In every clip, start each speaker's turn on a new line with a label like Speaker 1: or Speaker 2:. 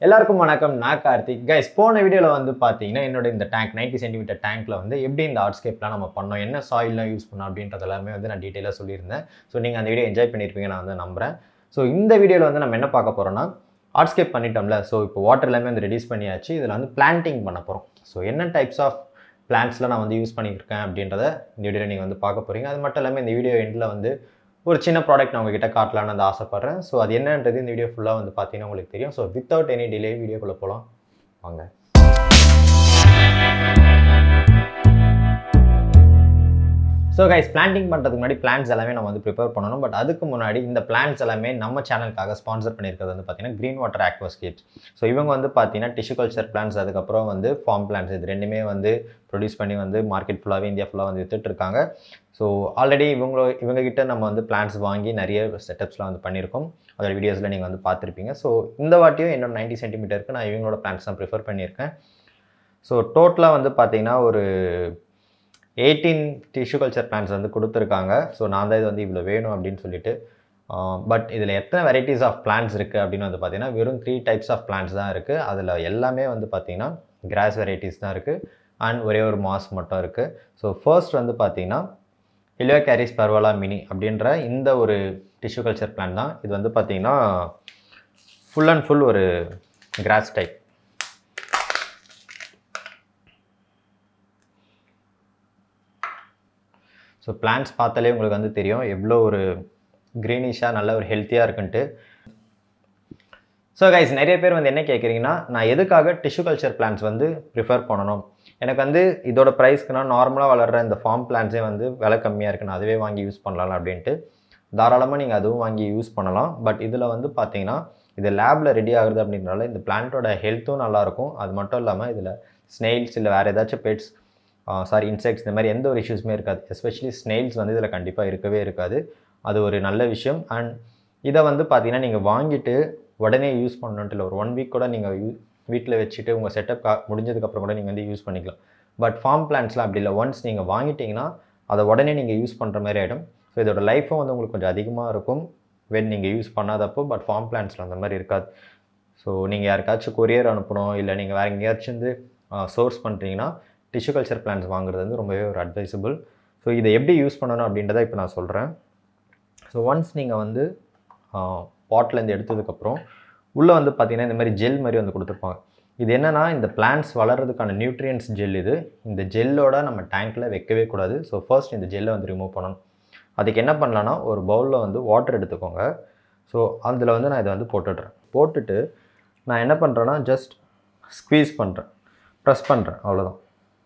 Speaker 1: எல்லாருக்கும் வணக்கம். நான் கார்த்திக். கைஸ், போன வீடியோவில் வந்து பார்த்தீங்கன்னா என்னோட இந்த டேங்க் 90 சென்டிமீட்டர் டேங்க்கில் வந்து எப்படி இந்த ஆர்ட்ஸ்கேப்லாம் நம்ம பண்ணோம், என்ன சாயில்லாம் யூஸ் பண்ணோம் அப்படின்றது எல்லாமே வந்து நான் டீட்டெயிலாக சொல்லியிருந்தேன். ஸோ நீங்கள் அந்த வீடியோ என்ஜாய் பண்ணியிருப்பீங்க நான் வந்து நம்புகிறேன். ஸோ இந்த வீடியோவில் வந்து நம்ம என்ன பார்க்க போகிறோம்னா, ஆர்ட்ஸ்கேப் பண்ணிட்டோம்ல. ஸோ இப்போ வாட்டர் எல்லாமே வந்து ரெடியூஸ் பண்ணியாச்சு. இதில் வந்து பிளான்டிங் பண்ண போகிறோம். ஸோ என்ன டைப்ஸ் ஆஃப் பிளான்ட்ஸ்லாம் நான் வந்து யூஸ் பண்ணியிருக்கேன் அப்படின்றத இந்த வீடியோவில் நீங்கள் வந்து பார்க்க போகிறீங்க. அது மட்டும் இல்லாமல் இந்த வீடியோ எண்டில் வந்து ஒரு சின்ன ப்ராடக்ட் நான் உங்ககிட்ட காட்டலான்னு வந்து ஆசைப்பட்றேன். ஸோ அது என்னன்றது இந்த வீடியோ ஃபுல்லாக வந்து பார்த்தீங்கன்னா உங்களுக்கு தெரியும். ஸோ வித்தவுட் எனி டிலே வீடியோக்குள்ளே போகலாம் வாங்க. ஸோ கைஸ், பிளான்டிங் பண்ணுறதுக்கு முன்னாடி பிளான்ஸ் எல்லாமே நம்ம வந்து ப்ரிப்பேர் பண்ணணும். பட் அதுக்கு முன்னாடி இந்த பிளான்ஸ் எல்லாமே நம்ம சேனலுக்காக ஸ்பான்சர் பண்ணியிருக்கிறது வந்து பார்த்தீங்கன்னா க்ரீன் வாட்டர் ஆக்வாஸ்கேப்ஸ். ஸோ இவங்க வந்து பார்த்தீங்கன்னா டிஷ்யூ கல்ச்சர் பிளான்ஸ், அதுக்கப்புறம் வந்து ஃபார்ம் பிளான்ஸ், இது ரெண்டுமே வந்து ப்ரொடியூஸ் பண்ணி வந்து மார்க்கெட் ஃபுல்லாகவே இந்தியா ஃபுல்லாக வந்து வித்துட்டு இருக்காங்க. ஸோ ஆல்ரெடி இவங்ககிட்ட நம்ம வந்து பிளான்ஸ் வாங்கி நிறைய செட்டப்ஸ்லாம் வந்து பண்ணியிருக்கோம். அதோட வீடியோஸில் நீங்கள் வந்து பார்த்துருப்பீங்க. ஸோ இந்த வாட்டியும் என்னோட 90 சென்டிமீட்டருக்கு நான் இவங்களோட பிளான்ஸ் தான் ப்ரிஃபர் பண்ணியிருக்கேன். ஸோ டோட்டலாக வந்து பார்த்தீங்கன்னா ஒரு 18 டிஷ்யூ கல்ச்சர் பிளான்ஸ் வந்து கொடுத்துருக்காங்க. ஸோ நான் தான் இது வந்து இவ்வளோ வேணும் அப்படின்னு சொல்லிட்டு. பட் இதில் எத்தனை வெரைட்டிஸ் ஆஃப் பிளான்ஸ் இருக்குது அப்படின்னு வந்து பார்த்தீங்கன்னா வெறும் 3 டைப்ஸ் ஆஃப் பிளான்ஸ் தான் இருக்குது. அதில் எல்லாமே வந்து பார்த்தீங்கன்னா கிராஸ் வெரைட்டிஸ் தான் இருக்குது அண்ட் ஒரே ஒரு மாஸ் மட்டும் இருக்குது. ஸோ ஃபர்ஸ்ட் வந்து பார்த்தீங்கன்னா ஹெலியோகாரிஸ் பர்வலா மினி அப்படின்ற இந்த ஒரு டிஷ்யூ கல்ச்சர் பிளான் தான். இது வந்து பார்த்தீங்கன்னா ஃபுல் அண்ட் ஃபுல் ஒரு கிராஸ் டைப். ஸோ பிளான்ஸ் பார்த்தாலே உங்களுக்கு வந்து தெரியும் எவ்வளோ ஒரு க்ரீனிஷாக நல்ல ஒரு ஹெல்த்தியாக இருக்குன்ட்டு. ஸோ கைஸ், நிறைய பேர் வந்து என்ன கேட்குறீங்கன்னா, நான் எதுக்காக டிஷ்யூ கல்ச்சர் பிளான்ஸ் வந்து ப்ரிஃபர் பண்ணணும், எனக்கு வந்து இதோட ப்ரைஸ்க்குனா நார்மலாக வளர்கிற இந்த ஃபார்ம் பிளான்ஸே வந்து விலை கம்மியாக இருக்குது, நான் அதுவே வாங்கி யூஸ் பண்ணலாம் அப்படின்ட்டு. தாராளமாக நீங்கள் அதுவும் வாங்கி யூஸ் பண்ணலாம். பட் இதில் வந்து பார்த்தீங்கன்னா இது லேபில் ரெடி ஆகுது அப்படின்றனால இந்த பிளான்ட்டோட ஹெல்த்தும் நல்லாயிருக்கும். அது மட்டும் இல்லாமல் இதில் ஸ்னெயில்ஸ் இல்லை வேறு ஏதாச்சும் பெட்ஸ் இன்செக்ட்ஸ் இந்த மாதிரி எந்த ஒரு இஷ்யூஸுமே இருக்காது. எஸ்பெஷலி ஸ்னெயில்ஸ் வந்து இதில் கண்டிப்பாக இருக்கவே இருக்காது. அது ஒரு நல்ல விஷயம். அண்ட் இதை வந்து பார்த்தீங்கன்னா நீங்கள் வாங்கிட்டு உடனே யூஸ் பண்ணணுன்ட்டு இல்லை, ஒரு 1 வீக் கூட நீங்கள் வீட்டில் வச்சுட்டு உங்கள் செட்டப் முடிஞ்சதுக்கப்புறம் கூட நீங்கள் வந்து யூஸ் பண்ணிக்கலாம். பட் ஃபார்ம் பிளான்ட்ஸ்லாம் அப்படி இல்லை. ஒன்ஸ் நீங்கள் வாங்கிட்டீங்கன்னா அதை உடனே நீங்கள் யூஸ் பண்ணுற மாதிரி ஆகிடும். ஸோ இதோட லைஃப்பும் வந்து உங்களுக்கு கொஞ்சம் அதிகமாக இருக்கும் வென் நீங்கள் யூஸ் பண்ணாதப்போ. பட் ஃபார்ம் பிளான்ட்ஸில் அந்த மாதிரி இருக்காது. ஸோ நீங்கள் யாருக்காச்சும் கொரியர் அனுப்பணும் இல்லை நீங்கள் வேறு எங்கேயாச்சும் வந்து சோர்ஸ் பண்ணுறீங்கன்னா டிஷ்யூ கல்ச்சர் பிளான்ஸ் வாங்குறது வந்து ரொம்பவே ஒரு அட்வைசபிள். ஸோ இதை எப்படி யூஸ் பண்ணணும் அப்படின்றத இப்போ நான் சொல்கிறேன். ஸோ ஒன்ஸ் நீங்கள் வந்து பாட்லேருந்து எடுத்ததுக்கப்புறம் உள்ளே வந்து பார்த்தீங்கன்னா இந்த மாதிரி ஜெல் மாதிரி வந்து கொடுத்துருப்பாங்க. இது என்னென்னா இந்த பிளான்ட்ஸ் வளர்கிறதுக்கான நியூட்ரியன்ஸ் ஜெல் இது. இந்த ஜெல்லோட நம்ம டேங்க்கில் வைக்கவே கூடாது. ஸோ ஃபர்ஸ்ட் இந்த ஜெல்லை வந்து ரிமூவ் பண்ணணும். அதுக்கு என்ன பண்ணலான்னா ஒரு பவுலில் வந்து வாட்டர் எடுத்துக்கோங்க. ஸோ அதில் வந்து நான் இதை வந்து போட்டுட்டு நான் என்ன பண்ணுறேன்னா ஜஸ்ட் ஸ்க்வீஸ் பண்ணுறேன், ப்ரெஸ் பண்ணுறேன், அவ்வளோதான்.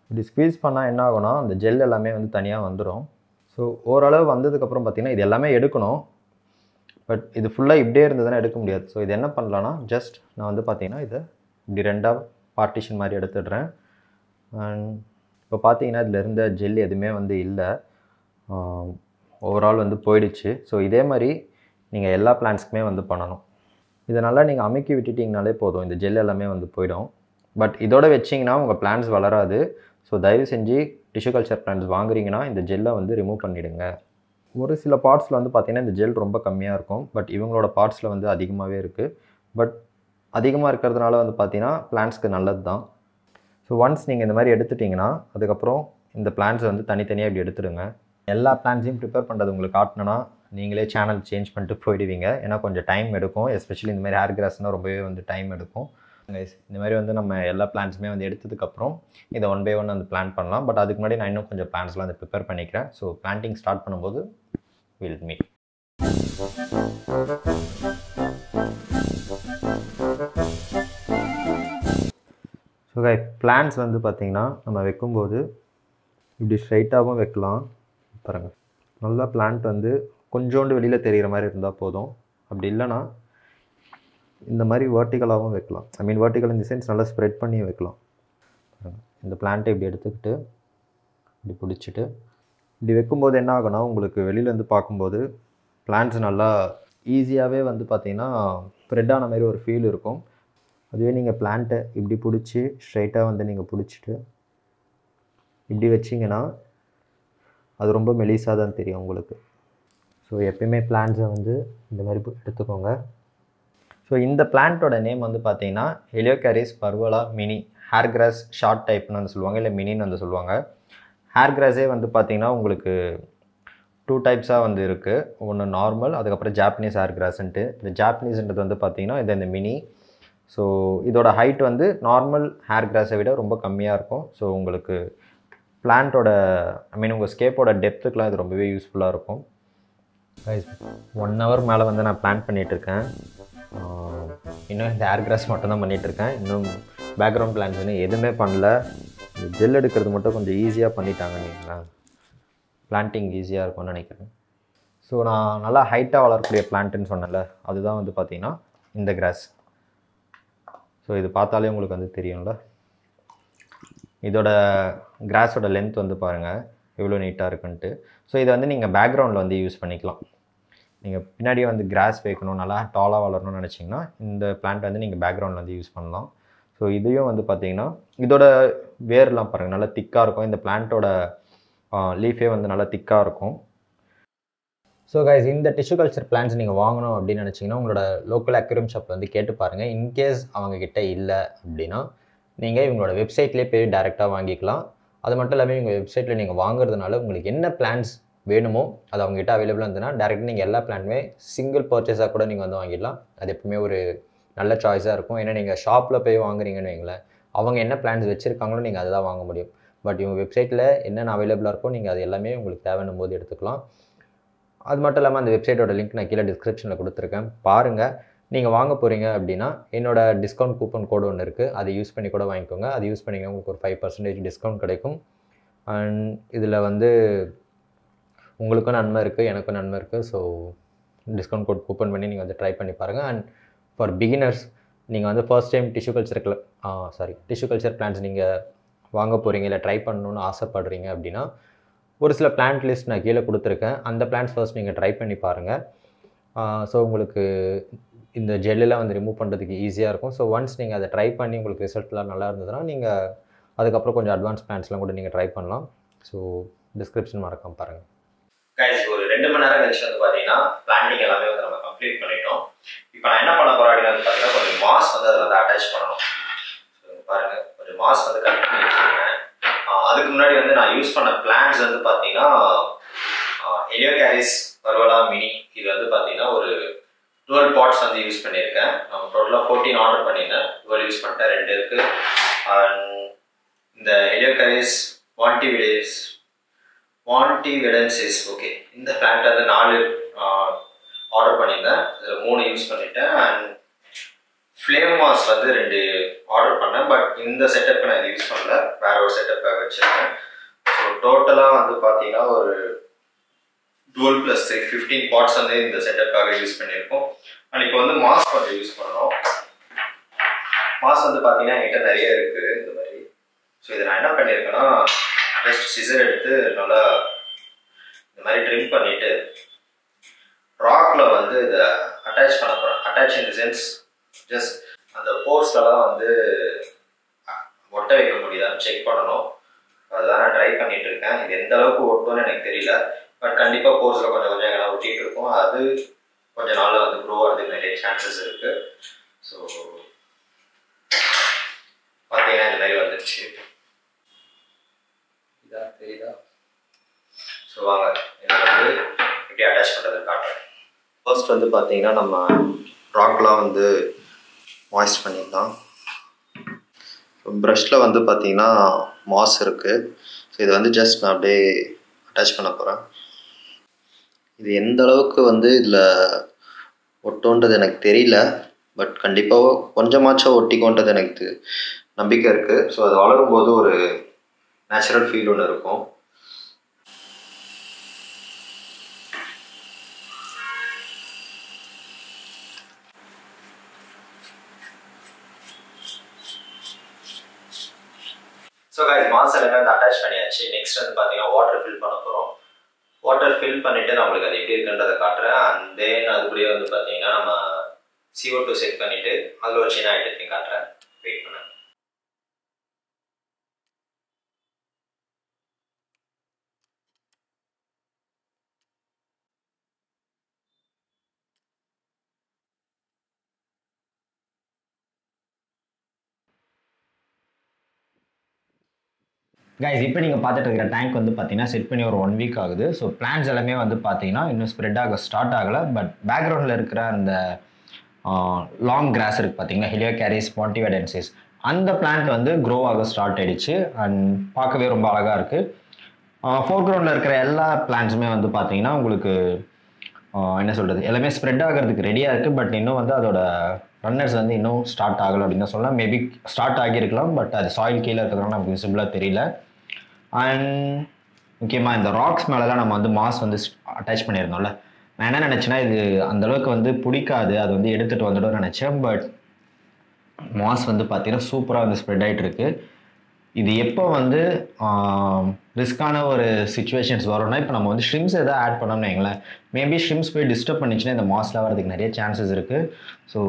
Speaker 1: இப்படி ஸ்க்வீஸ் பண்ணால் என்ன ஆகும்னா அந்த ஜெல் எல்லாமே வந்து தனியாக வந்துடும். ஸோ ஓரளவு வந்ததுக்கப்புறம் பார்த்திங்கன்னா இது எல்லாமே எடுக்கணும். பட் இது ஃபுல்லாக இப்படியே இருந்ததுன்னா எடுக்க முடியாது. ஸோ இது என்ன பண்ணலான்னா ஜஸ்ட் நான் வந்து பார்த்திங்கன்னா இதை இப்படி 2ஆக பார்ட்டிஷன் மாதிரி எடுத்துடுறேன். அண்ட் இப்போ பார்த்தீங்கன்னா இதில் இருந்த ஜெல் எதுவுமே வந்து இல்லை, ஓவரால் வந்து போயிடுச்சு. ஸோ இதே மாதிரி நீங்கள் எல்லா பிளான்ட்ஸ்க்குமே வந்து பண்ணணும். இதை நல்லா நீங்கள் அமுக்கி விட்டுட்டிங்கனாலே போதும், இந்த ஜெல் எல்லாமே வந்து போயிடும். பட் இதோட வச்சிங்கன்னா உங்கள் பிளான்ட்ஸ் வளராது. ஸோ தயவு செஞ்சு டிஷ்யூ கல்ச்சர் பிளான்ட்ஸ் வாங்குறீங்கன்னா இந்த ஜெல்லை வந்து ரிமூவ் பண்ணிவிடுங்க. ஒரு சில பார்ட்ஸில் வந்து பார்த்திங்கன்னா இந்த ஜெல் ரொம்ப கம்மியாக இருக்கும். பட் இவங்களோட பார்ட்ஸில் வந்து அதிகமாகவே இருக்குது. பட் அதிகமாக இருக்கிறதுனால வந்து பார்த்திங்கன்னா பிளான்ட்ஸ்க்கு நல்லது தான். ஸோ ஒன்ஸ் நீங்கள் இந்த மாதிரி எடுத்துட்டிங்கன்னா அதுக்கப்புறம் இந்த பிளான்ட்ஸை வந்து தனித்தனியாக இப்படி எடுத்துடுங்க. எல்லா பிளான்ஸையும் ப்ரிப்பேர் பண்ணுறது உங்களுக்கு காட்டணுன்னா நீங்களே சேனல் சேஞ்ச் பண்ணிட்டு போயிடுவீங்க. ஏன்னா கொஞ்சம் டைம் எடுக்கும். எஸ்பெஷலி இந்த மாதிரி ஹேர் கிராஸ்னால் ரொம்பவே வந்து டைம் எடுக்கும். இந்த மாதிரி வந்து நம்ம எல்லா பிளான்ஸுமே வந்து எடுத்ததுக்கப்புறம் இதை 1 பை 1 வந்து பிளான் பண்ணலாம். பட் அதுக்கு முன்னாடி நான் இன்னும் கொஞ்சம் பிளான்ஸ்லாம் வந்து ப்ரிப்பேர் பண்ணிக்கிறேன். ஸோ பிளான்டிங் ஸ்டார்ட் பண்ணும்போது வில் மீட். ஸோ பிளான்ஸ் வந்து பார்த்திங்கன்னா நம்ம வைக்கும்போது இப்படி ஸ்ட்ரைட்டாகவும் வைக்கலாம். பாருங்கள், நல்லா பிளான்ட் வந்து கொஞ்சோண்டு வெளியில் தெரிகிற மாதிரி இருந்தால் போதும். அப்படி இல்லைன்னா இந்த மாதிரி வேர்ட்டிக்கலாகவும் வைக்கலாம். ஐ மீன் வேர்ட்டிக்கல் இந்த சென்ஸ் நல்லா ஸ்ப்ரெட் பண்ணி வைக்கலாம். இந்த பிளான்ட்டை இப்படி எடுத்துக்கிட்டு இப்படி பிடிச்சிட்டு இப்படி வைக்கும்போது என்ன ஆகுனா உங்களுக்கு வெளியிலேருந்து பார்க்கும்போது பிளான்ட்ஸ் நல்லா ஈஸியாகவே வந்து பார்த்திங்கன்னா ஸ்ப்ரெட் ஆன மாதிரி ஒரு ஃபீல் இருக்கும். அதுவே நீங்கள் பிளான்ட்டை இப்படி பிடிச்சி ஸ்ட்ரைட்டாக வந்து நீங்கள் பிடிச்சிட்டு இப்படி வச்சிங்கன்னா அது ரொம்ப மெலிசாக தான் தெரியும் உங்களுக்கு. ஸோ எப்பயுமே பிளான்ட்ஸை வந்து இந்த மாதிரி எடுத்துக்கோங்க. ஸோ இந்த பிளான்ட்டோட நேம் வந்து பார்த்தீங்கன்னா ஹெலியோகேரிஸ் பர்வலா மினி ஹேர் கிராஸ் ஷார்ட் டைப்னு வந்து சொல்லுவாங்க, இல்லை மினின்னு வந்து சொல்லுவாங்க. ஹேர் கிராஸே வந்து பார்த்தீங்கன்னா உங்களுக்கு 2 டைப்ஸாக வந்து இருக்குது. ஒன்று நார்மல், அதுக்கப்புறம் ஜாப்பனீஸ் ஹேர் கிராஸ்ன்ட்டு. இந்த ஜாப்பனீஸ்ன்றது வந்து பார்த்தீங்கன்னா இது இந்த மினி. ஸோ இதோட ஹைட் வந்து நார்மல் ஹேர் கிராஸை விட ரொம்ப கம்மியாக இருக்கும். ஸோ உங்களுக்கு பிளான்ட்டோட உங்கள் ஸ்கேப்போட டெப்த்துக்கெலாம் இது ரொம்பவே யூஸ்ஃபுல்லாக இருக்கும். 1 ஹவர் மேலே வந்து நான் பிளான் பண்ணிகிட்ருக்கேன். இன்னும் இந்த ஹேர் கிராஸ் மட்டும் தான் பண்ணிகிட்ருக்கேன். இன்னும் பேக்ரவுண்ட் பிளான்ஸ்னு எதுவுமே பண்ணல. இந்த ஜெல் எடுக்கிறது மட்டும் கொஞ்சம் ஈஸியாக பண்ணிட்டாங்கன்னு வைங்களேன். பிளான்ட்டிங் ஈஸியாக இருக்கும்னு நினைக்கிறேன். ஸோ நான் நல்லா ஹைட்டாக வளரக்கூடிய பிளான்ட்டுன்னு சொன்னேன்ல, அதுதான் வந்து பார்த்திங்கன்னா இந்த கிராஸ். ஸோ இது பார்த்தாலே உங்களுக்கு வந்து தெரியும்ல, இதோட கிராஸோட லென்த் வந்து பாருங்கள் எவ்வளோ நீட்டாக இருக்குன்ட்டு. ஸோ இதை வந்து நீங்கள் பேக்ரவுண்டில் வந்து யூஸ் பண்ணிக்கலாம். நீங்கள் பின்னாடியே வந்து கிராஸ் வைக்கணும், நல்லா டாலாக வளரணும்னு நினச்சிங்கன்னா இந்த பிளான்ட் வந்து நீங்கள் பேக்ரவுண்டில் வந்து யூஸ் பண்ணலாம். ஸோ இதையும் வந்து பார்த்திங்கன்னா இதோட வேர்லாம் பாருங்கள் நல்லா திக்காக இருக்கும். இந்த பிளான்ட்டோட லீஃபே வந்து நல்லா திக்காக இருக்கும். ஸோ கைஸ், இந்த டிஷ்யூ கல்ச்சர் பிளான்ஸ் நீங்கள் வாங்கணும் அப்படின்னு நினச்சிங்கன்னா உங்களோட லோக்கல் அக்வேரியம் ஷாப்பில் வந்து கேட்டு பாருங்கள். இன்கேஸ் அவங்கக்கிட்ட இல்லை அப்படின்னா நீங்கள் இவங்களோட வெப்சைட்லேயே போய் டேரெக்டாக வாங்கிக்கலாம். அது மட்டும் இல்லாமல் இவங்க வெப்சைட்டில் நீங்கள் வாங்குறதுனால உங்களுக்கு என்ன பிளான்ஸ் வேணுமோ அது அவங்ககிட்ட அவைலபிளாக இருந்ததுன்னா டேரெக்டாக நீங்கள் எல்லா பிளானுமே சிங்கிள் பர்ச்சேஸாக கூட நீங்கள் வந்து வாங்கிடலாம். அது எப்பவுமே ஒரு நல்ல சாய்ஸாக இருக்கும். ஏன்னா நீங்கள் ஷாப்பில் போய் வாங்குறீங்கன்னு வைங்களேன், அவங்க என்ன பிளான்ஸ் வச்சுருக்காங்களோ நீங்கள் அதை தான் வாங்க முடியும். பட் இவங்க வெப்சைட்டில் என்னென்ன அவைலபிளாக இருக்கோ நீங்கள் அது எல்லாமே உங்களுக்கு தேவைன்னும் போது எடுத்துக்கலாம். அது மட்டும் இல்லாமல் அந்த வெப்சைட்டோட லிங்க் நான் கீழே டிஸ்கிரிப்ஷனில் கொடுத்துருக்கேன், பாருங்கள். நீங்கள் வாங்க போகிறீங்க அப்படின்னா என்னோடய டிஸ்கவுண்ட் கூப்பன் கோடு ஒன்று இருக்குது, அதை யூஸ் பண்ணி கூட வாங்கிக்கோங்க. அது யூஸ் பண்ணிங்கன்னா உங்களுக்கு ஒரு 5% டிஸ்கவுண்ட் கிடைக்கும். அண்ட் இதில் வந்து உங்களுக்கும் நன்மை இருக்குது, எனக்கும் நன்மை இருக்குது. ஸோ டிஸ்கவுண்ட் கோட் கூப்பன் பண்ணி நீங்கள் வந்து ட்ரை பண்ணி பாருங்கள். அண்ட் ஃபார் பிகினர்ஸ், நீங்கள் வந்து first time tissue culture plants நீங்கள் வாங்க போகிறீங்க, இல்லை ட்ரை பண்ணணுன்னு ஆசைப்படுறீங்க அப்படின்னா ஒரு சில பிளான்ட் லிஸ்ட் நான் கீழே கொடுத்துருக்கேன். அந்த பிளான்ஸ் ஃபர்ஸ்ட் நீங்கள் ட்ரை பண்ணி பாருங்கள். ஸோ உங்களுக்கு இந்த ஜெல்லெலாம் வந்து ரிமூவ் பண்ணுறதுக்கு ஈஸியாக இருக்கும். ஸோ ஒன்ஸ் நீங்கள் அதை ட்ரை பண்ணி உங்களுக்கு ரிசல்ட்லாம் நல்லா இருந்ததுன்னா நீங்கள் அதுக்கப்புறம் கொஞ்சம் அட்வான்ஸ் பிளான்ஸ்லாம் கூட நீங்கள் ட்ரை பண்ணலாம். ஸோ டிஸ்கிரிப்ஷன் மறக்காம பாருங்கள். கைஸ், ஒரு 2 மணி நேரம் கழிச்சு வந்து பார்த்தீங்கன்னா பிளான்டிங் எல்லாமே வந்து நம்ம கம்ப்ளீட் பண்ணிட்டோம். இப்போ நான் என்ன பண்ண போகிறேன் அப்படின்னு வந்து பார்த்தீங்கன்னா கொஞ்சம் மாஸ் வந்து அதில் வந்து அட்டாச் பண்ணணும். ஸோ பாருங்கள், கொஞ்சம் மாஸ் வந்து கட் பண்ணி வச்சுருக்கேன். அதுக்கு முன்னாடி வந்து நான் யூஸ் பண்ண பிளான்ஸ் வந்து பார்த்தீங்கன்னா ஹெலியோகேரிஸ் பர்வலா மினி. இது வந்து பார்த்தீங்கன்னா ஒரு 12 பாட்ஸ் வந்து யூஸ் பண்ணியிருக்கேன். நான் டோட்டலாக 14 ஆர்டர் பண்ணியிருந்தேன், 12 யூஸ் பண்ணிட்டேன், 2 இருக்குது. அண்ட் இந்த ஹெலியோகேரிஸ் வாண்டிவிடன்சிஸ், ஓகே, இந்த பிளான்ட் வந்து 4 ஆர்டர் பண்ணியிருந்தேன், இதில் 3 யூஸ் பண்ணிட்டேன். அண்ட் ஃப்ளேம் மாஸ் வந்து 2 ஆர்டர் பண்ணேன். பட் இந்த செட்டப்பை நான் இது யூஸ் பண்ணல, வேற ஒரு செட்டப்பாக வச்சுருக்கேன். ஸோ டோட்டலாக வந்து பார்த்தீங்கன்னா ஒரு 12+3 15 பாட்ஸ் வந்து இந்த செட்டப்பாக யூஸ் பண்ணியிருக்கோம். அண்ட் இப்போ வந்து மாஸ் கொஞ்சம் யூஸ் பண்ணணும். மாஸ் வந்து பார்த்தீங்கன்னா என்கிட்ட நிறைய இருக்குது இந்த மாதிரி. ஸோ இதை நான் என்ன பண்ணியிருக்கேன்னா ஜஸ்ட் சிசர் எடுத்து நல்லா இந்த மாதிரி ட்ரிம் பண்ணிவிட்டு ராக்ல வந்து இதை அட்டாச் பண்ண போகிறேன். Attach in the sense just அந்த போர்ஸ்லாம் வந்து ஒட்ட வைக்க முடியுதான்னு செக் பண்ணணும். அதுதான் நான் ட்ரை பண்ணிட்டு இருக்கேன். இது எந்த அளவுக்கு ஒட்டும்னு எனக்கு தெரியல, பட் கண்டிப்பாக போர்ஸில் கொஞ்சம் கொஞ்சம் எல்லாம் ஒட்டிகிட்டு இருக்கும். அது கொஞ்சம் நாளில் வந்து க்ரோ ஆகிறதுக்கு நிறைய சான்சஸ் இருக்குது. ஸோ பார்த்தீங்கன்னா இந்த மாதிரி வந்துடுச்சு, இதா தெரியுதா? ஸோ வாங்க இதை வந்து எப்படி அட்டாச் பண்ணுறதுன்னு காட்டுறேன். ஃபர்ஸ்ட் வந்து பார்த்தீங்கன்னா நம்ம ராக்லாம் வந்து மாய்ஸ்ட் பண்ணிடலாம். ப்ரஷில் வந்து பார்த்தீங்கன்னா மாஸ் இருக்குது. ஸோ இதை வந்து ஜஸ்ட் நான் அப்படியே அட்டாச் பண்ண போகிறேன். இது எந்த அளவுக்கு வந்து இதில் ஒட்டோன்றது எனக்கு தெரியல, பட் கண்டிப்பாக கொஞ்சமாச்சும் ஒட்டிக்கோன்றது எனக்கு நம்பிக்கை இருக்குது. ஸோ அது வளரும்போது ஒரு நேச்சுரல் ஃபீல் ஒன்று இருக்கும். ஸோ கைஸ், மாஸ் எல்லாமே வந்து அட்டாச் பண்ணியாச்சு. நெக்ஸ்ட் வந்து பார்த்தீங்கன்னா வாட்டர் ஃபில் பண்ண போகிறோம். வாட்டர் ஃபில் பண்ணிவிட்டு நான் உங்களுக்கு அது எப்படி இருக்குன்றதை காட்டுறேன். அண்ட் தென் அதுக்குள்ளேயே வந்து பார்த்தீங்கன்னா நம்ம CO2 செட் பண்ணிவிட்டு அதில் ஒரு சின்ன ஐட்டத்தையும் காட்டுறேன். வெயிட் பண்ணேன். கைஸ் இப்போ நீங்கள் பார்த்துட்டு இருக்கிற டேங்க் வந்து பார்த்தீங்கன்னா செட் பண்ணி ஒரு 1 வீக் ஆகுது. ஸோ பிளான்ஸ் எல்லாமே வந்து பார்த்தீங்கன்னா இன்னும் ஸ்ப்ரெட் ஆக ஸ்டார்ட் ஆகலை. பட் பேக்ரவுண்டில் இருக்கிற அந்த லாங் கிராஸ் இருக்குது பார்த்தீங்கன்னா, ஹெலியோகேரிஸ் பாண்டிவெடென்சிஸ், அந்த பிளான்ட் வந்து க்ரோ ஆக ஸ்டார்ட் ஆகிடுச்சு. அண்ட் பார்க்கவே ரொம்ப அழகாக இருக்குது. ஃபோர்க்ரவுண்டில் இருக்கிற எல்லா பிளான்ஸுமே வந்து பார்த்தீங்கன்னா உங்களுக்கு என்ன சொல்கிறது, எல்லாமே ஸ்ப்ரெட் ஆகிறதுக்கு ரெடியாக இருக்குது. பட் இன்னும் வந்து அதோட ரன்னர்ஸ் வந்து இன்னும் ஸ்டார்ட் ஆகலை அப்படின்னு தான் சொல்லலாம். மேபி ஸ்டார்ட் ஆகியிருக்கலாம், பட் அது சாயில் கீழே இருக்கிறதுனால நமக்கு விசிபிளாக தெரியல. அண்ட் முக்கியமாக இந்த ராக்ஸ் மேலெலாம் நம்ம வந்து மாஸ் வந்து அட்டாச் பண்ணியிருந்தோம்ல, நான் என்ன நினச்சேன்னா இது அந்தளவுக்கு வந்து பிடிக்காது, அது வந்து எடுத்துகிட்டு வந்துடும் நினச்சேன். பட் மாஸ் வந்து பார்த்தீங்கன்னா சூப்பராக வந்து ஸ்ப்ரெட் ஆகிட்டு இருக்கு. இது எப்போ வந்து ரிஸ்க்கான ஒரு சுச்சுவேஷன்ஸ் வரும்னா, இப்போ நம்ம வந்து ஷ்ரிம்ஸ் எதாவது ஆட் பண்ணோம்னு வைங்களேன், மேபி ஷ்ரிம்ஸ் போய் டிஸ்டர்ப் பண்ணிச்சுன்னா இந்த மாஸ்லாம் வரதுக்கு நிறைய சான்சஸ் இருக்குது. ஸோ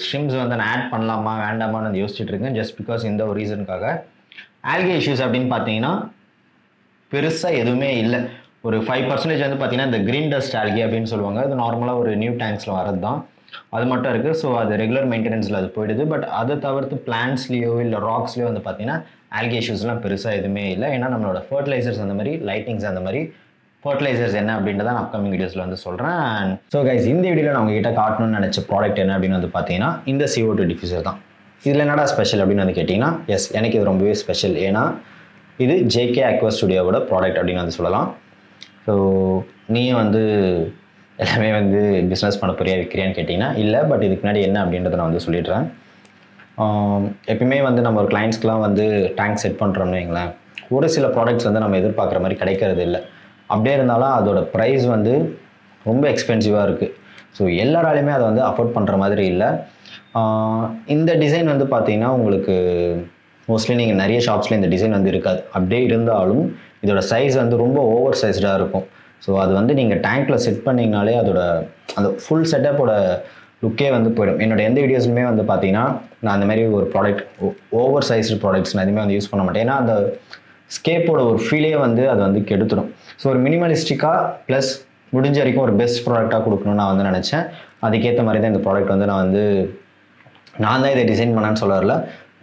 Speaker 1: ஷ்ரிம்ஸ் வந்து நான் ஆட் பண்ணலாமா வேண்டாமான்னு வந்து யோசிச்சுட்டு இருக்கேன், ஜஸ்ட் பிகாஸ் இந்த ஒரு ரீசனுக்காக. ஆல்கே இஷ்யூஸ் அப்படின்னு பார்த்தீங்கன்னா பெருசாக எதுவுமே இல்லை. ஒரு 5% வந்து பார்த்தீங்கன்னா இந்த க்ரீன் டஸ்ட் ஆல்கே அப்படின்னு சொல்லுவாங்க, அது நார்மலாக ஒரு நியூ டேங்க்ஸில் வரது தான், அது மட்டும் இருக்குது. ஸோ அது ரெகுலர் மெயின்டெனன்ஸில் அது போயிடுது. பட் அதை தவிர்த்து பிளான்ட்ஸ்லேயோ இல்லை ராக்ஸ்லேயோ வந்து பார்த்தீங்கன்னா ஆல்கே இஷ்யூஸ்லாம் பெருசாக எதுவுமே இல்லை. ஏன்னா நம்மளோட ஃபர்டிலைசர்ஸ் அந்த மாதிரி லைட்டிங்ஸ் அந்த மாதிரி ஃபர்டிலைசர்ஸ் என்ன அப்படின்றத நான் அப்கமிங் வீடியோஸில் வந்து சொல்கிறேன். அண்ட் ஸோ கைஸ் இந்த வீடியோவில் நான் உங்ககிட்ட காட்டணும்னு நினச்ச ப்ராடக்ட் என்ன அப்படின்னு வந்து பார்த்தீங்கன்னா இந்த CO2 டிஃப்யூசர் தான். இதில் என்னடா ஸ்பெஷல் அப்படின்னு வந்து கேட்டிங்கன்னா, எஸ் எனக்கு இது ரொம்பவே ஸ்பெஷல். ஏன்னா இது JK Aqua Studioவோட ப்ராடக்ட் அப்படின்னு வந்து சொல்லலாம். ஸோ நீயும் வந்து எல்லாமே வந்து பிஸ்னஸ் பண்ண போறியா விற்கிறியான்னு கேட்டிங்கன்னா இல்லை. பட் இதுக்கு முன்னாடி என்ன அப்படின்றத நான் வந்து சொல்லிடுறேன். எப்பயுமே வந்து நம்ம ஒரு கிளைண்ட்ஸ்க்கெலாம் வந்து டேங்க் செட் பண்ணுறோம்னு வைங்களேன், ஒரு சில ப்ராடக்ட்ஸ் வந்து நம்ம எதிர்பார்க்குற மாதிரி கிடைக்கிறது இல்லை. அப்படியே இருந்தாலும் அதோட ப்ரைஸ் வந்து ரொம்ப எக்ஸ்பென்சிவாக இருக்குது. ஸோ எல்லாராலையுமே அதை வந்து அஃபோர்ட் பண்ணுற மாதிரி இல்லை. இந்த டிசைன் வந்து பார்த்திங்கன்னா உங்களுக்கு மோஸ்ட்லி நீங்கள் நிறைய ஷாப்ஸில் இந்த டிசைன் வந்து இருக்காது. அப்படியே இருந்தாலும் இதோட சைஸ் வந்து ரொம்ப ஓவர் சைஸ்டாக இருக்கும். ஸோ அது வந்து நீங்கள் டேங்க்கில் செட் பண்ணிங்கனாலே அதோட அந்த ஃபுல் செட்டப்போட லுக்கே வந்து போயிடும். என்னோட எந்த வீடியோஸ்லுமே வந்து பார்த்தீங்கன்னா நான் அந்த மாதிரி ஒரு ப்ராடக்ட் ஓவர் சைஸ்டு ப்ராடக்ட்ஸ் நான் எதுவுமே வந்து யூஸ் பண்ண மாட்டேன். ஏன்னா அந்த ஸ்கேப்போட ஒரு ஃபீலே வந்து அது வந்து கெடுத்துடும். ஸோ ஒரு மினிமலிஸ்டிக்காக ப்ளஸ் முடிஞ்ச வரைக்கும் ஒரு பெஸ்ட் ப்ராடக்டாக கொடுக்கணும்னு நான் வந்து நினச்சேன். அதுக்கேற்ற மாதிரி தான் இந்த ப்ராடக்ட் வந்து நான் தான் இதை டிசைன் பண்ணேன்னு சொல்ல வரல,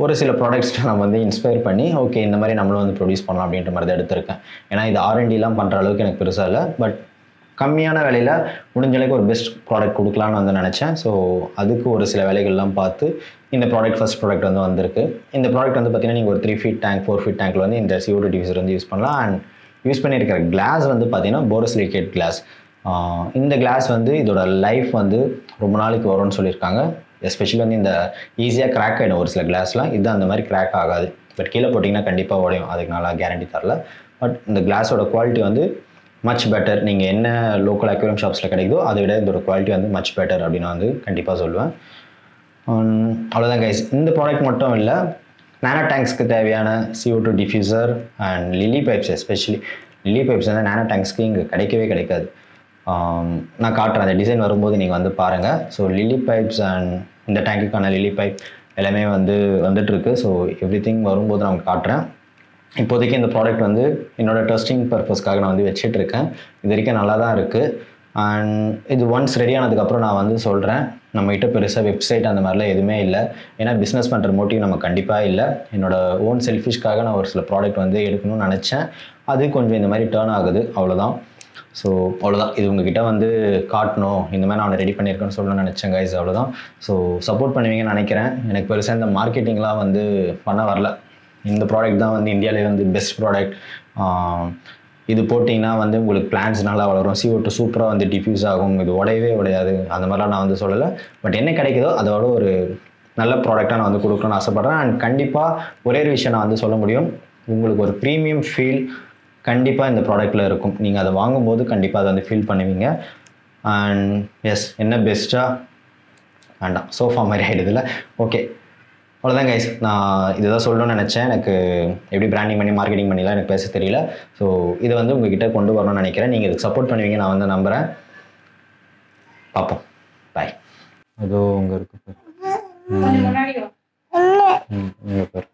Speaker 1: ஒரு சில ப்ராடக்ட்ஸ் நான் வந்து இன்ஸ்பயர் பண்ணி ஓகே இந்த மாதிரி நம்மளும் வந்து ப்ரொடியூஸ் பண்ணலாம் அப்படின்ற மாதிரி தான் எடுத்திருக்கேன். ஏன்னா இது R&Dலாம் பண்ணுற அளவுக்கு எனக்கு பெருசாக இல்லை, பட் கம்மியான விலையில் முடிஞ்ச அளவுக்கு ஒரு பெஸ்ட் ப்ராடக்ட் கொடுக்கலான்னு வந்து நினச்சேன். ஸோ அதுக்கு ஒரு சில வேலைகள்லாம் பார்த்து இந்த ஃபர்ஸ்ட் ப்ராடக்ட் வந்து வந்திருக்கு. இந்த ப்ராடக்ட் வந்து பார்த்தீங்கன்னா நீங்கள் ஒரு 3 feet டேங்க் 4 feet டேங்க்கில் வந்து இந்த CO2 டிஃப்யூசர் வந்து யூஸ் பண்ணலாம். அண்ட் யூஸ் பண்ணியிருக்கிற கிளாஸ் வந்து பார்த்தீங்கன்னா போரோசிலிகேட் கிளாஸ். இந்த கிளாஸ் வந்து இதோட லைஃப் வந்து ரொம்ப நாளைக்கு வரும்னு சொல்லியிருக்காங்க. எஸ்பெஷலி வந்து இந்த ஈஸியாக கிராக் ஆகிடும் ஒரு சில கிளாஸ்லாம், இது அந்த மாதிரி கிராக் ஆகாது. பட் கீழே போட்டிங்கன்னா கண்டிப்பாக உடையும், அதுக்கு நல்லா கேரண்டி தரல. பட் இந்த கிளாஸோட குவாலிட்டி வந்து மச் பெட்டர். நீங்கள் என்ன லோக்கல் அக்வேரியம் ஷாப்ஸில் கிடைக்குதோ அதை விட இதோட குவாலிட்டி வந்து மச் பெட்டர் அப்படின்னு வந்து கண்டிப்பாக சொல்லுவேன். அவ்வளோதான் கைஸ். இந்த ப்ராடக்ட் மட்டும் இல்லை, நானோ டேங்க்ஸ்க்கு தேவையான CO2 diffuser and lily pipes, especially lily pipes வந்து நானோ டேங்க்ஸ்க்கு இங்கே கிடைக்கவே கிடைக்காது. நான் காட்டுறேன், அந்த டிசைன் வரும்போது நீங்கள் வந்து பாருங்கள். ஸோ லில்லி பைப்ஸ் அண்ட் இந்த டேங்க்குக்கான லில்லி பைப் எல்லாமே வந்து வந்துட்டுருக்கு. ஸோ எவ்ரிதிங் வரும்போது நான் காட்டுறேன். இப்போதைக்கு இந்த ப்ராடக்ட் வந்து என்னோடய டெஸ்டிங் பர்பஸ்க்காக நான் வந்து வச்சிட்ருக்கேன். இது வரைக்கும் நல்லா தான் இருக்குது. அண்ட் இது ஒன்ஸ் ரெடி ஆனதுக்கப்புறம் நான் வந்து சொல்கிறேன். நம்மகிட்ட பெருசாக வெப்சைட் அந்த மாதிரிலாம் எதுவுமே இல்லை. ஏன்னா பிஸ்னஸ் பண்ணுற மோட்டிவ் நம்ம கண்டிப்பாக இல்லை. என்னோடய ஓன் செல்ஃபிஷ்காக நான் ஒரு சில ப்ராடக்ட் வந்து எடுக்கணும்னு நினச்சேன். அது கொஞ்சம் இந்த மாதிரி டேர்ன் ஆகுது, அவ்வளோதான். ஸோ அவ்வளோதான், இது உங்ககிட்ட வந்து காட்டணும், இந்த மாதிரி நான் ரெடி பண்ணியிருக்கேன்னு சொல்லணும்னு நினச்சேன் கைஸ், அவ்வளோதான். ஸோ சப்போர்ட் பண்ணுவீங்கன்னு நினைக்கிறேன். எனக்கு பெருசாக இந்த மார்க்கெட்டிங்லாம் வந்து பண்ண வரல. இந்த ப்ராடக்ட் தான் வந்து இந்தியாவிலே வந்து பெஸ்ட் ப்ராடக்ட். இது போட்டிங்கன்னா வந்து உங்களுக்கு பிளான்ஸ் நல்லா வளரும், CO2 சூப்பராக வந்து டிஃப்யூஸ் ஆகும், இது உடையவே உடையாது, அந்த மாதிரிலாம் நான் வந்து சொல்லலை. பட் என்ன கிடைக்குதோ அதோட ஒரு நல்ல ப்ராடக்டாக நான் வந்து கொடுக்கணும்னு ஆசைப்பட்றேன். அண்ட் கண்டிப்பாக ஒரே ஒரு விஷயம் நான் வந்து சொல்ல முடியும், உங்களுக்கு ஒரு ப்ரீமியம் ஃபீல் கண்டிப்பாக இந்த ப்ராடக்ட்டில் இருக்கும். நீங்கள் அதை வாங்கும்போது கண்டிப்பாக அதை வந்து ஃபீல் பண்ணுவீங்க. அண்ட் எஸ், என்ன பெஸ்ட்டாக வேண்டாம், சோஃபா மாதிரி ஆகிடுதில்ல. ஓகே, அவ்வளோதான் கைஸ். நான் இதை தான் சொல்லணும்னு நினச்சேன். எனக்கு எப்படி பிராண்டிங் பண்ணி மார்க்கெட்டிங் பண்ணிலாம் எனக்கு பேச தெரியல. ஸோ இதை வந்து உங்ககிட்ட கொண்டு வரணும்னு நினைக்கிறேன். நீங்கள் இதுக்கு சப்போர்ட் பண்ணுவீங்க நான் வந்து நம்புகிறேன். பார்ப்போம், பாய். அதோ உங்க இருக்கு பாரு, இங்கே பாரு,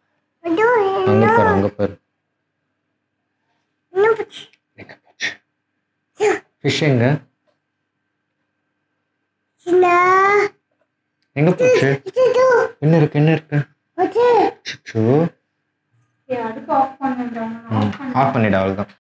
Speaker 1: அங்கே பாரு, அங்கே பாரு, ஃபிஷ் எங்க எங்க போச்சு? என்ன இருக்கு, என்ன இருக்கு?
Speaker 2: அடுப்பு ஆஃப் பண்ணுறேன்.
Speaker 1: ஆஃப் பண்ணிவிடு அவ்வளோதான்.